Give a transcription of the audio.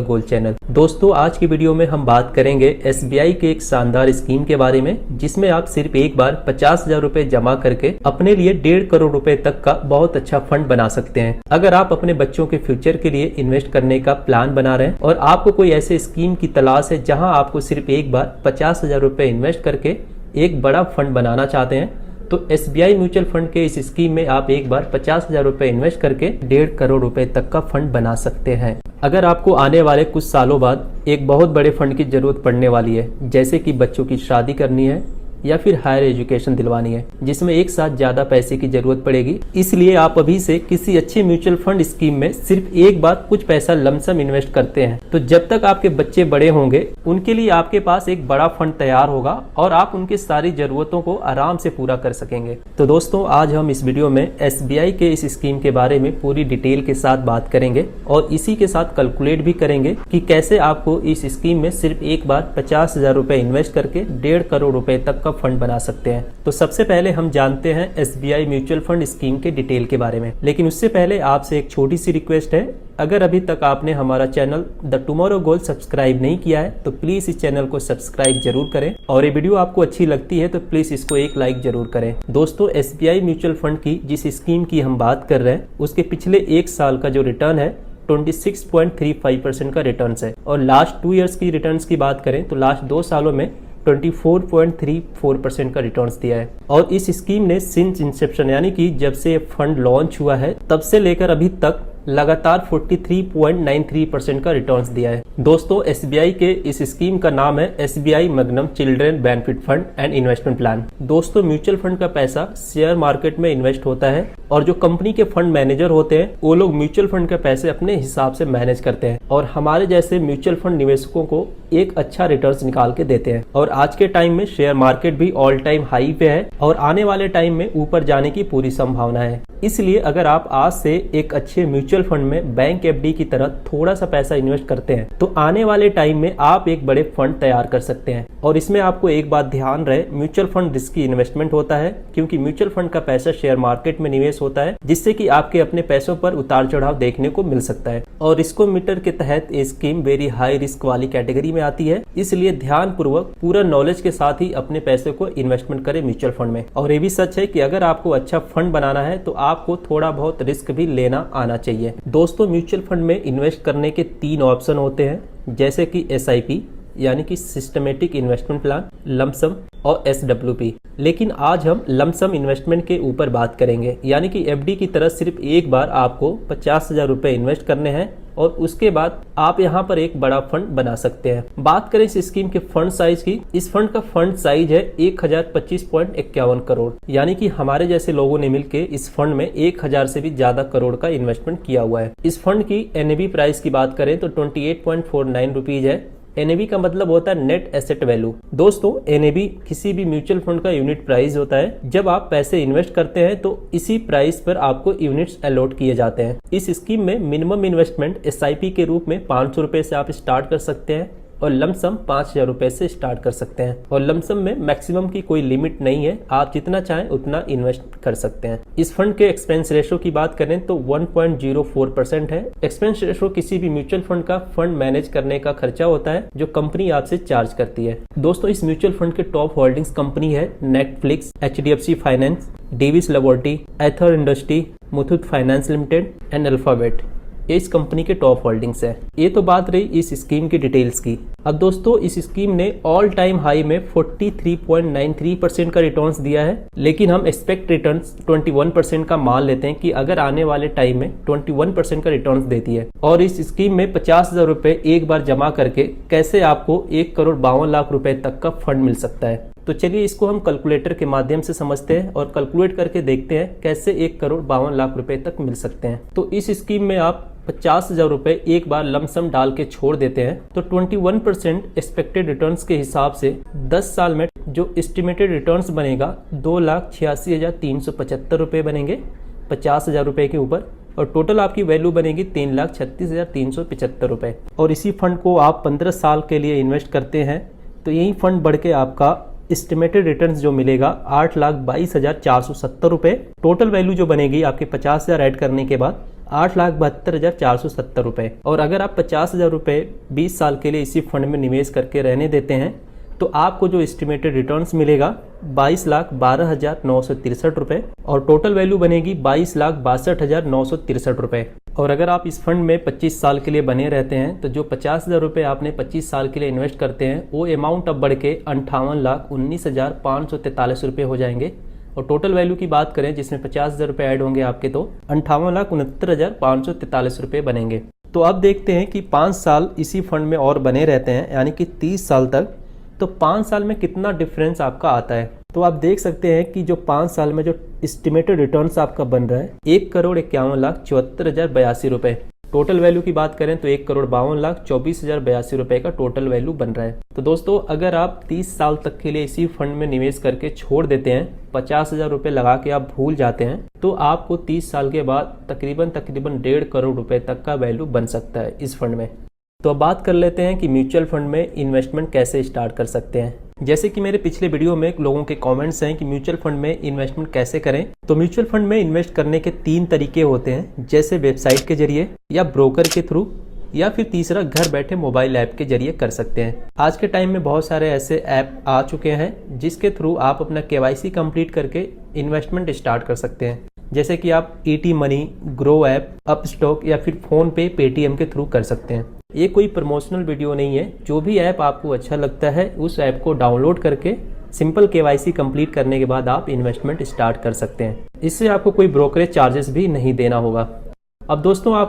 Gold channel. दोस्तों, आज की वीडियो में हम बात करेंगे एसबीआई के एक शानदार स्कीम के बारे में, जिसमें आप सिर्फ एक बार 50,000 रुपए जमा करके अपने लिए 1.5 करोड़ रुपए तक का बहुत अच्छा फंड बना सकते हैं। अगर आप अपने बच्चों के फ्यूचर के लिए इन्वेस्ट करने का प्लान बना रहे हैं और आपको कोई ऐसे स्कीम की तलाश है जहां आपको सिर्फ एक बार 50,000 रुपए इन्वेस्ट करके एक बड़ा फंड बनाना चाहते हैं, तो एसबीआई म्यूचुअल फंड के इस स्कीम में आप एक बार 50,000 रुपए इन्वेस्ट करके 1.5 करोड़ रुपए तक का फंड बना सकते हैं। अगर आपको आने वाले कुछ सालों बाद एक बहुत बड़े फंड की जरूरत पड़ने वाली है, जैसे कि बच्चों की शादी करनी है या फिर हायर एजुकेशन दिलवानी है, जिसमें एक साथ ज्यादा पैसे की जरूरत पड़ेगी, इसलिए आप अभी से किसी अच्छी म्यूचुअल फंड स्कीम में सिर्फ एक बार कुछ पैसा लमसम इन्वेस्ट करते हैं, तो जब तक आपके बच्चे बड़े होंगे उनके लिए आपके पास एक बड़ा फंड तैयार होगा और आप उनकी सारी जरूरतों को आराम से पूरा कर सकेंगे। तो दोस्तों, आज हम इस वीडियो में एसबीआई के इस स्कीम के बारे में पूरी डिटेल के साथ बात करेंगे और इसी के साथ कैलकुलेट भी करेंगे कि कैसे आपको इस स्कीम में सिर्फ एक बार 50,000 रुपए इन्वेस्ट करके 1.5 करोड़ रुपए तक फंड बना सकते हैं। तो सबसे पहले हम जानते हैं एसबीआई म्यूचुअल फंड स्कीम के डिटेल के बारे में, लेकिन उससे पहले आपसे एक छोटी सी रिक्वेस्ट है। अगर अभी तक आपने हमारा channel the tomorrow goal subscribe नहीं किया है तो प्लीज इस चैनल को सब्सक्राइब जरूर करें, और ये वीडियो आपको अच्छी लगती है तो प्लीज इसको एक लाइक जरूर करें। दोस्तों, एसबीआई म्यूचुअल फंड की जिस स्कीम की हम बात कर रहे हैं उसके पिछले एक साल का जो रिटर्न है 26.35% का रिटर्न है, और लास्ट 2 ईयर्स की रिटर्न की बात करें तो लास्ट 2 सालों में 24.34% का रिटर्न्स दिया है। और इस स्कीम ने सिंस इंसेप्शन यानी कि जब से फंड लॉन्च हुआ है तब से लेकर अभी तक लगातार 43.93% का रिटर्न्स दिया है। दोस्तों, एसबीआई के इस स्कीम का नाम है SBI magnum children benefit fund and investment plan. दोस्तों, म्यूचुअल फंड का पैसा शेयर मार्केट में इन्वेस्ट होता है और जो कंपनी के फंड मैनेजर होते हैं वो लोग म्यूचुअल फंड के पैसे अपने हिसाब से मैनेज करते हैं और हमारे जैसे म्यूचुअल फंड निवेशकों को एक अच्छा रिटर्न निकाल के देते हैं। और आज के टाइम में शेयर मार्केट भी ऑल टाइम हाई पे है और आने वाले टाइम में ऊपर जाने की पूरी संभावना है। इसलिए अगर आप आज से एक अच्छे म्यूचुअल फंड में बैंक एफडी की तरह थोड़ा सा पैसा इन्वेस्ट करते हैं तो आने वाले टाइम में आप एक बड़े फंड तैयार कर सकते हैं। और इसमें आपको एक बात ध्यान रहे, म्यूचुअल फंड रिस्की इन्वेस्टमेंट होता है, क्योंकि म्यूचुअल फंड का पैसा शेयर मार्केट में निवेश होता है, जिससे कि आपके अपने पैसों पर उतार चढ़ाव देखने को मिल सकता है। और रिस्को मीटर के तहत ये स्कीम वेरी हाई रिस्क वाली कैटेगरी में आती है, इसलिए ध्यान पूर्वक पूरा नॉलेज के साथ ही अपने पैसे को इन्वेस्टमेंट करें म्यूचुअल फंड में। और ये भी सच है कि अगर आपको अच्छा फंड बनाना है तो आपको थोड़ा बहुत रिस्क भी लेना आना चाहिए। दोस्तों, म्यूचुअल फंड में इन्वेस्ट करने के 3 ऑप्शन होते हैं, जैसे कि एसआईपी यानी कि सिस्टमेटिक इन्वेस्टमेंट प्लान, लमसम और एसडब्ल्यूपी। लेकिन आज हम लमसम इन्वेस्टमेंट के ऊपर बात करेंगे, यानी कि एफडी की तरह सिर्फ एक बार आपको 50,000 रुपए इन्वेस्ट करने हैं और उसके बाद आप यहां पर एक बड़ा फंड बना सकते हैं। बात करें इस स्कीम के फंड साइज की, इस फंड का फंड साइज है 1025.51 करोड़, यानी कि हमारे जैसे लोगों ने मिलकर इस फंड में 1000 से भी ज्यादा करोड़ का इन्वेस्टमेंट किया हुआ है। इस फंड की एनएवी प्राइस की बात करें तो 28.49 रुपीज है। एनएवी का मतलब होता है नेट एसेट वैल्यू। दोस्तों, एनएवी किसी भी म्यूचुअल फंड का यूनिट प्राइस होता है। जब आप पैसे इन्वेस्ट करते हैं तो इसी प्राइस पर आपको यूनिट्स अलॉट किए जाते हैं। इस स्कीम में मिनिमम इन्वेस्टमेंट एसआईपी के रूप में 500 रुपए से आप स्टार्ट कर सकते हैं और लमसम 5,000 रुपए से स्टार्ट कर सकते हैं। और लमसम में मैक्सिमम की कोई लिमिट नहीं है, आप जितना चाहें उतना इन्वेस्ट कर सकते हैं। इस फंड के एक्सपेंस रेशो की बात करें तो 1.04% है। एक्सपेंस रेशो किसी भी म्यूचुअल फंड का फंड मैनेज करने का खर्चा होता है जो कंपनी आपसे चार्ज करती है। दोस्तों, इस म्यूचुअल फंड के टॉप होल्डिंग्स कंपनी है Netflix, HDFC finance, Davis laboratory, Ather industry, Muthoot finance limited and Alphabet. ये इस कंपनी के टॉप होल्डिंग्स है। ये तो बात रही इस स्कीम की डिटेल्स की। अब दोस्तों, इस स्कीम ने ऑल टाइम हाई में 43.93% का रिटर्न्स दिया है, लेकिन हम एक्सपेक्ट रिटर्न्स 21% का मान लेते हैं कि अगर आने वाले टाइम में 21% का रिटर्न्स देती है। और इस स्कीम में 50,000 रुपए एक बार जमा करके कैसे आपको 1,52,00,000 रुपए तक का फंड मिल सकता है। तो चलिए इसको हम कैलकुलेटर के माध्यम से समझते हैं और कैलकुलेट करके देखते हैं कैसे 1,52,00,000 रुपए तक मिल सकते हैं। तो इस स्कीम में आप 50,000 रुपए एक बार लमसम डाल के छोड़ देते हैं तो 21% एक्सपेक्टेड रिटर्न्स के हिसाब से 10 साल में जो एस्टिमेटेड रिटर्न्स बनेगा 2,86,375 रुपए बनेंगे 50,000 रुपए के ऊपर, और टोटल आपकी वैल्यू बनेगी 3,36,375 रुपए। और इसी फंड को आप 15 साल के लिए इन्वेस्ट करते हैं तो यही फंड बढ़ के आपका एस्टिमेटेड रिटर्न्स जो मिलेगा 8,22,470 रुपए। टोटल वैल्यू जो बनेगी आपके 50,000 ऐड करने के बाद 8,72,470 रुपए। और अगर आप 50,000 रुपए 20 साल के लिए इसी फंड में निवेश करके रहने देते हैं तो आपको जो एस्टिमेटेड रिटर्न्स मिलेगा 22,12,963 रुपए और टोटल वैल्यू बनेगी 22,62,963 रुपए। और अगर आप इस फंड में 25 साल के लिए बने रहते हैं तो जो 50,000 रुपए आपने 25 साल के लिए इन्वेस्ट करते हैं वो अमाउंट अब बढ़ के 58,19,543 रुपए हो जाएंगे। और टोटल वैल्यू की बात करें जिसमें 50,000 रुपए ऐड होंगे आपके तो 58,69,543 रुपए बनेंगे। तो अब देखते हैं कि 5 साल इसी फंड में और बने रहते हैं यानी कि 30 साल तक, तो 5 साल में कितना डिफरेंस आपका आता है। तो आप देख सकते हैं कि जो 5 साल में जो एस्टिमेटेड रिटर्न्स आपका बन रहा है 1,51,74,082 रुपए। टोटल वैल्यू की बात करें तो 1,52,24,082 रुपए का टोटल वैल्यू बन रहा है। तो दोस्तों अगर आप 30 साल तक के लिए इसी फंड में निवेश करके छोड़ देते हैं, 50,000 रुपए लगा के आप भूल जाते हैं, तो आपको 30 साल के बाद तकरीबन 1.5 करोड़ रुपए तक का वैल्यू बन सकता है इस फंड में। तो अब बात कर लेते हैं कि म्यूचुअल फंड में इन्वेस्टमेंट कैसे स्टार्ट कर सकते हैं। जैसे कि मेरे पिछले वीडियो में लोगों के कमेंट्स हैं कि म्यूचुअल फंड में इन्वेस्टमेंट कैसे करें। तो म्यूचुअल फंड में इन्वेस्ट करने के 3 तरीके होते हैं, जैसे वेबसाइट के जरिए या ब्रोकर के थ्रू या फिर तीसरा घर बैठे मोबाइल ऐप के जरिए कर सकते हैं। आज के टाइम में बहुत सारे ऐसे ऐप आ चुके हैं जिसके थ्रू आप अपना KYC कंप्लीट करके इन्वेस्टमेंट स्टार्ट कर सकते हैं। जैसे कि आप ET money, grow app, Upstox या फिर फोन पे, पेटीएम के थ्रू कर सकते हैं। ये कोई प्रमोशनल वीडियो नहीं है, जो भी ऐप आपको अच्छा लगता है उस ऐप को डाउनलोड करके सिंपल KYC कंप्लीट करने के बाद आप इन्वेस्टमेंट स्टार्ट कर सकते हैं। इससे आपको कोई ब्रोकरेज चार्जेस भी नहीं देना होगा। अब दोस्तों आप